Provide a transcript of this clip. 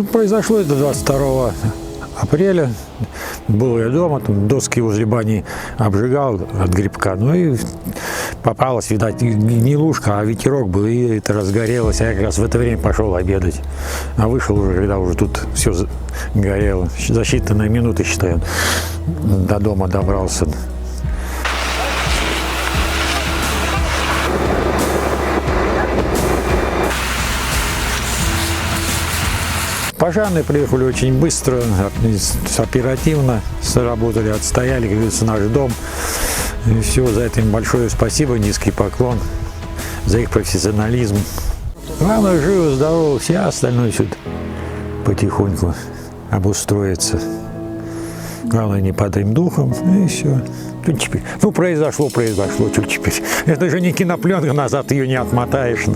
Произошло это 22 апреля. Был я дома, там доски возле бани обжигал от грибка. Ну и попалась, видать, не лужка, а ветерок был, и это разгорелось. А я как раз в это время пошел обедать. А вышел уже, когда уже тут все горело. За считанные минуты, считаю, до дома добрался. Пожарные приехали очень быстро, оперативно сработали, отстояли, как говорится, наш дом. И все, за это им большое спасибо, низкий поклон за их профессионализм. Главное, живо, здорово, все остальное сюда потихоньку обустроится. Главное, не падаем духом, и все. Тут теперь, произошло, что теперь. Это же не кинопленка, назад ее не отмотаешь.